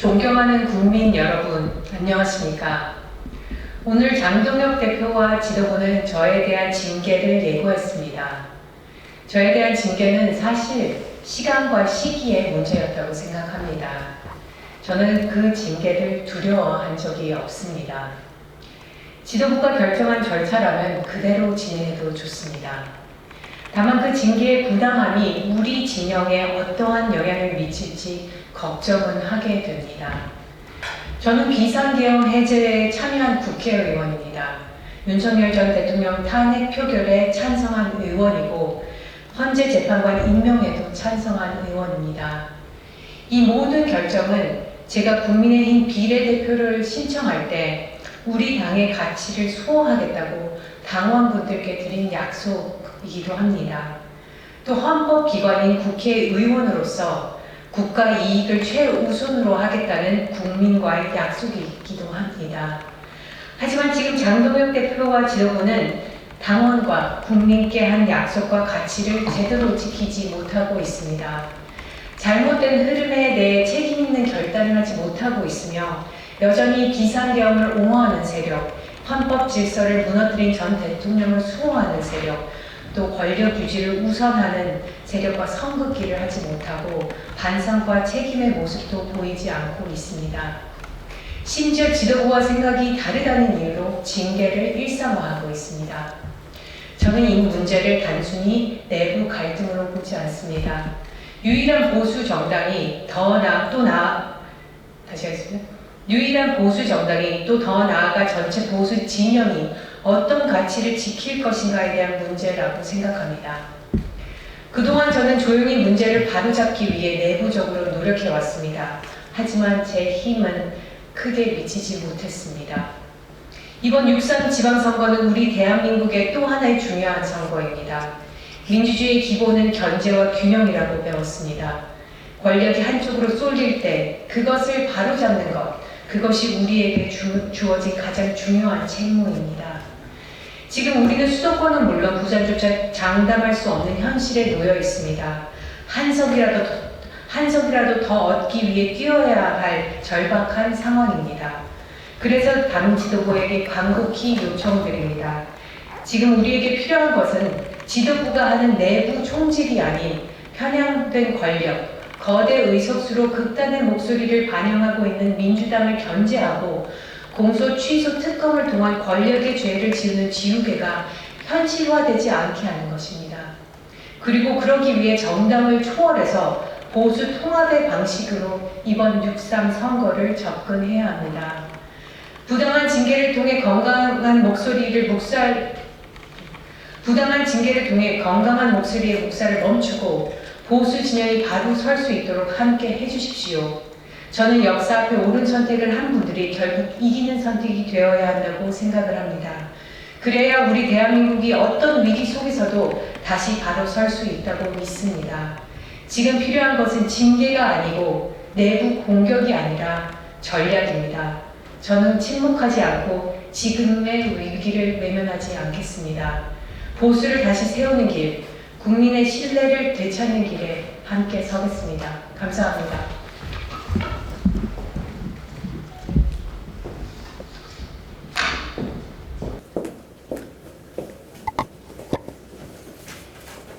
존경하는 국민 여러분, 안녕하십니까? 오늘 장동혁 대표와 지도부는 저에 대한 징계를 예고했습니다. 저에 대한 징계는 사실 시간과 시기의 문제였다고 생각합니다. 저는 그 징계를 두려워한 적이 없습니다. 지도부가 결정한 절차라면 그대로 진행해도 좋습니다. 다만 그 징계의 부당함이 우리 진영에 어떠한 영향을 미칠지 걱정은 하게 됩니다. 저는 비상계엄 해제에 참여한 국회의원입니다. 윤석열 전 대통령 탄핵 표결에 찬성한 의원이고 헌재 재판관 임명에도 찬성한 의원입니다. 이 모든 결정은 제가 국민의힘 비례대표를 신청할 때 우리 당의 가치를 수호하겠다고 당원분들께 드린 약속이기도 합니다. 또 헌법기관인 국회의원으로서 국가 이익을 최우선으로 하겠다는 국민과의 약속이기도 합니다. 하지만 지금 장동혁 대표와 지도부는 당원과 국민께 한 약속과 가치를 제대로 지키지 못하고 있습니다. 잘못된 흐름에 대해 책임 있는 결단을 하지 못하고 있으며 여전히 비상계엄을 옹호하는 세력, 헌법 질서를 무너뜨린 전 대통령을 수호하는 세력, 또 권력 유지를 우선하는 세력과 선긋기를 하지 못하고 반성과 책임의 모습도 보이지 않고 있습니다. 심지어 지도부와 생각이 다르다는 이유로 징계를 일상화하고 있습니다. 저는 이 문제를 단순히 내부 갈등으로 보지 않습니다. 유일한 보수 정당이 유일한 보수 정당이 또 더 나아가 전체 보수 진영이 어떤 가치를 지킬 것인가에 대한 문제라고 생각합니다. 그동안 저는 조용히 문제를 바로잡기 위해 내부적으로 노력해 왔습니다. 하지만 제 힘은 크게 미치지 못했습니다. 이번 6.3 지방선거는 우리 대한민국의 또 하나의 중요한 선거입니다. 민주주의의 기본은 견제와 균형이라고 배웠습니다. 권력이 한쪽으로 쏠릴 때 그것을 바로잡는 것, 그것이 우리에게 주어진 가장 중요한 책무입니다. 지금 우리는 수도권은 물론 부산조차 장담할 수 없는 현실에 놓여 있습니다. 한 석이라도 더 얻기 위해 뛰어야 할 절박한 상황입니다. 그래서 당 지도부에게 간곡히 요청드립니다. 지금 우리에게 필요한 것은 지도부가 하는 내부 총질이 아닌 편향된 권력, 거대 의석수로 극단의 목소리를 반영하고 있는 민주당을 견제하고 공소 취소 특검을 통한 권력의 죄를 지우는 지우개가 현실화되지 않게 하는 것입니다. 그리고 그러기 위해 정당을 초월해서 보수 통합의 방식으로 이번 6.3 선거를 접근해야 합니다. 부당한 징계를 통해 건강한 목소리의 목살을 멈추고 보수 진영이 바로 설 수 있도록 함께 해주십시오. 저는 역사 앞에 옳은 선택을 한 분들이 결국 이기는 선택이 되어야 한다고 생각을 합니다. 그래야 우리 대한민국이 어떤 위기 속에서도 다시 바로 설 수 있다고 믿습니다. 지금 필요한 것은 징계가 아니고 내부 공격이 아니라 전략입니다. 저는 침묵하지 않고 지금의 위기를 외면하지 않겠습니다. 보수를 다시 세우는 길, 국민의 신뢰를 되찾는 길에 함께 서겠습니다. 감사합니다.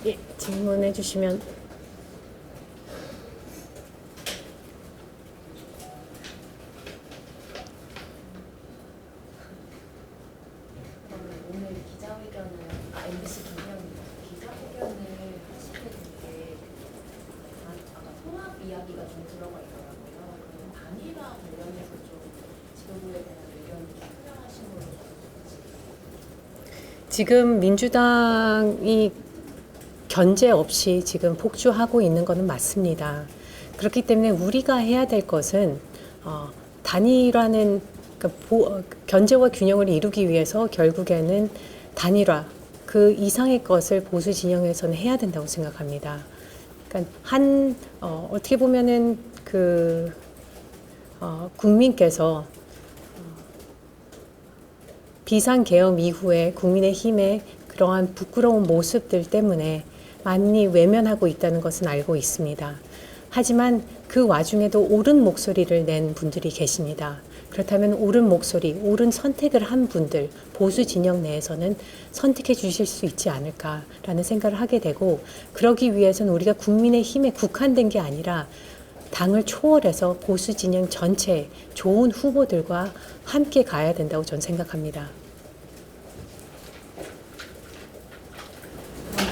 예, 질문해 주시면. 오늘 MBC 김혜영입니다. 기자회견을 하실 때 되게 아까 통합 이야기가 좀 들어가 있더라고요. 그럼 단일화 관련해서 좀 지도부에 대한 의견을 좀 표명하신 걸로 지금 민주당이 견제 없이 지금 폭주하고 있는 것은 맞습니다. 그렇기 때문에 우리가 해야 될 것은 단일화는 견제와 균형을 이루기 위해서 결국에는 단일화, 그 이상의 것을 보수 진영에서는 해야 된다고 생각합니다. 그러니까 어떻게 보면은 국민께서 비상계엄 이후에 국민의힘의 그러한 부끄러운 모습들 때문에 많이 외면하고 있다는 것은 알고 있습니다. 하지만 그 와중에도 옳은 목소리를 낸 분들이 계십니다. 그렇다면 옳은 목소리, 옳은 선택을 한 분들, 보수 진영 내에서는 선택해 주실 수 있지 않을까라는 생각을 하게 되고, 그러기 위해서는 우리가 국민의힘에 국한된 게 아니라 당을 초월해서 보수 진영 전체 좋은 후보들과 함께 가야 된다고 저는 생각합니다.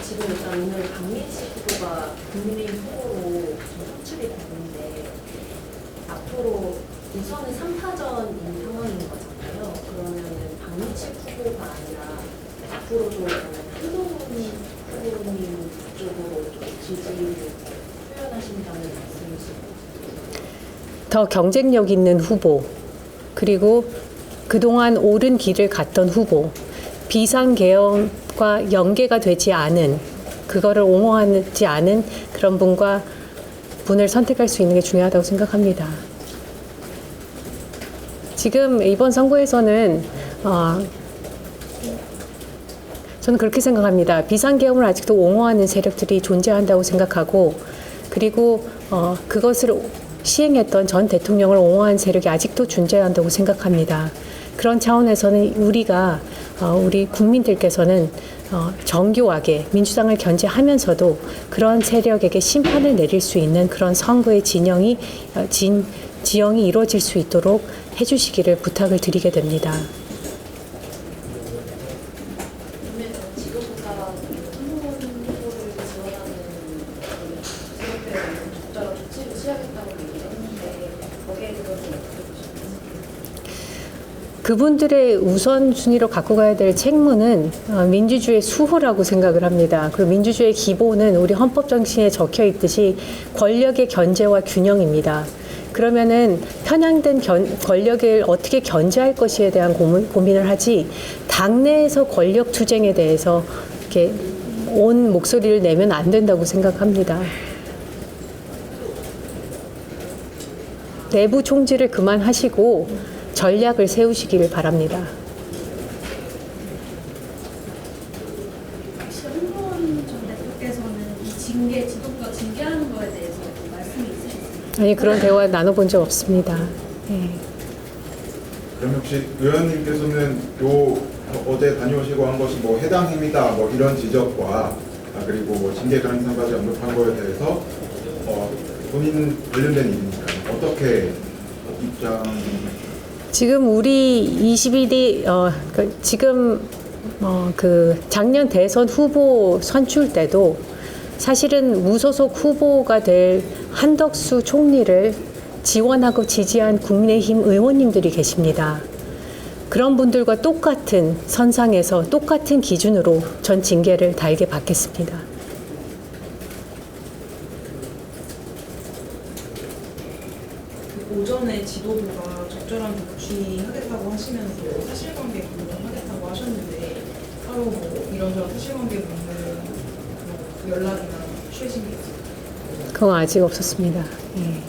지금 일단 오늘 박민식 후보가 국민의힘 후보로 선출이 됐는데 앞으로 우선은 3파전인 상황인 거잖아요. 그러면은 박민식 후보가 아니라 앞으로도 한동훈 후보님 쪽으로 좀 지지를 표현하신다는 말씀이시고, 더 경쟁력 있는 후보, 그리고 그동안 옳은 길을 갔던 후보, 비상계엄과 연계가 되지 않은, 그거를 옹호하지 않은 그런 분을 선택할 수 있는 게 중요하다고 생각합니다. 지금 이번 선거에서는 저는 그렇게 생각합니다. 비상계엄을 아직도 옹호하는 세력들이 존재한다고 생각하고, 그리고 그것을 시행했던 전 대통령을 옹호한 세력이 아직도 존재한다고 생각합니다. 그런 차원에서는 우리 국민들께서는 정교하게 민주당을 견제하면서도 그런 세력에게 심판을 내릴 수 있는 그런 선거의 지형이 이루어질 수 있도록 해주시기를 부탁을 드리게 됩니다. 지금보다 한동훈 후보를 지원하는 세력들에 적절한 조치를 취하겠다고 얘기를 했는데 거기에 대해서 어떻게 보시나요? 그분들의 우선순위로 갖고 가야 될 책무는 민주주의의 수호라고 생각을 합니다. 그리고 민주주의의 기본은 우리 헌법 정신에 적혀 있듯이 권력의 견제와 균형입니다. 그러면은 편향된 권력을 어떻게 견제할 것에 대한 고민을 하지, 당내에서 권력 투쟁에 대해서 이렇게 온 목소리를 내면 안 된다고 생각합니다. 내부 총질을 그만하시고 전략을 세우시기를 바랍니다. 혹시 한동훈 전 대표께서는 이 징계, 지도부가 징계하는 거에 대해서 말씀이 있으셨습니까? 아니, 그런 대화 나눠본 적 없습니다. 네. 그럼 혹시 의원님께서는 어제 다녀오시고 한 것이 뭐 해당 행위다 뭐 이런 지적과 그리고 뭐 징계 가능성까지 언급한 거에 대해서 본인 관련된 일이니까 어떻게 입장? 지금 우리 22대 작년 대선 후보 선출 때도 사실은 무소속 후보가 될 한덕수 총리를 지원하고 지지한 국민의힘 의원님들이 계십니다. 그런 분들과 똑같은 선상에서 똑같은 기준으로 전 징계를 달게 받겠습니다. 오전에 지도부가 적절한 조치하겠다고 하시면서 사실관계 검증하겠다고 하셨는데 따로 뭐 이런저런 사실관계 묻는 연락이나 취해진 게 있어요? 그건 아직 없었습니다. 예.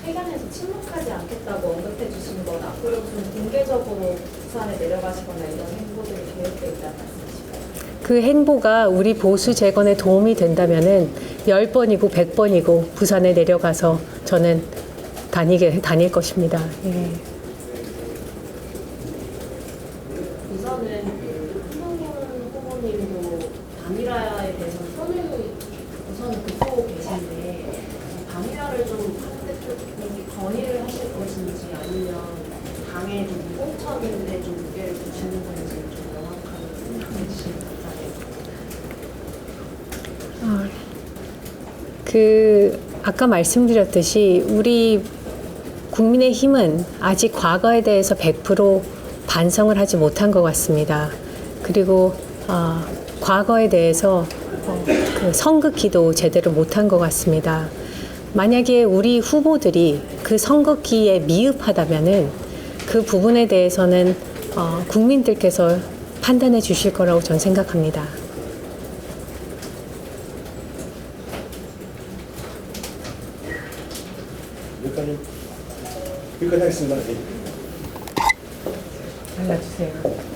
회견에서 침묵하지 않겠다고 언급해 주신 건 앞으로 좀 공개적으로 부산에 내려가시거나 이런 행보들이 계획되어 있다는 말씀이실까요? 그 행보가 우리 보수 재건에 도움이 된다면은 10번이고 100번이고 부산에 내려가서 저는 다닐 것입니다. 예. 우선은 한동훈 후보님도 단일화에 대해서 선을 우선은 긋고 계신데 단일화를 좀 한 대표님이 건의를 하실 것인지 아니면 당의 좀 공천인데 좀 무게를 두시는 건지 좀 명확하게 생각해 주시면 감사하겠습니다. 아까 말씀드렸듯이 우리 국민의힘은 아직 과거에 대해서 100% 반성을 하지 못한 것 같습니다. 그리고 과거에 대해서 그 선긋기도 제대로 못한 것 같습니다. 만약에 우리 후보들이 그 선긋기에 미흡하다면은 그 부분에 대해서는 국민들께서 판단해 주실 거라고 저는 생각합니다. 여기까지 하겠습니다. 알려주세요.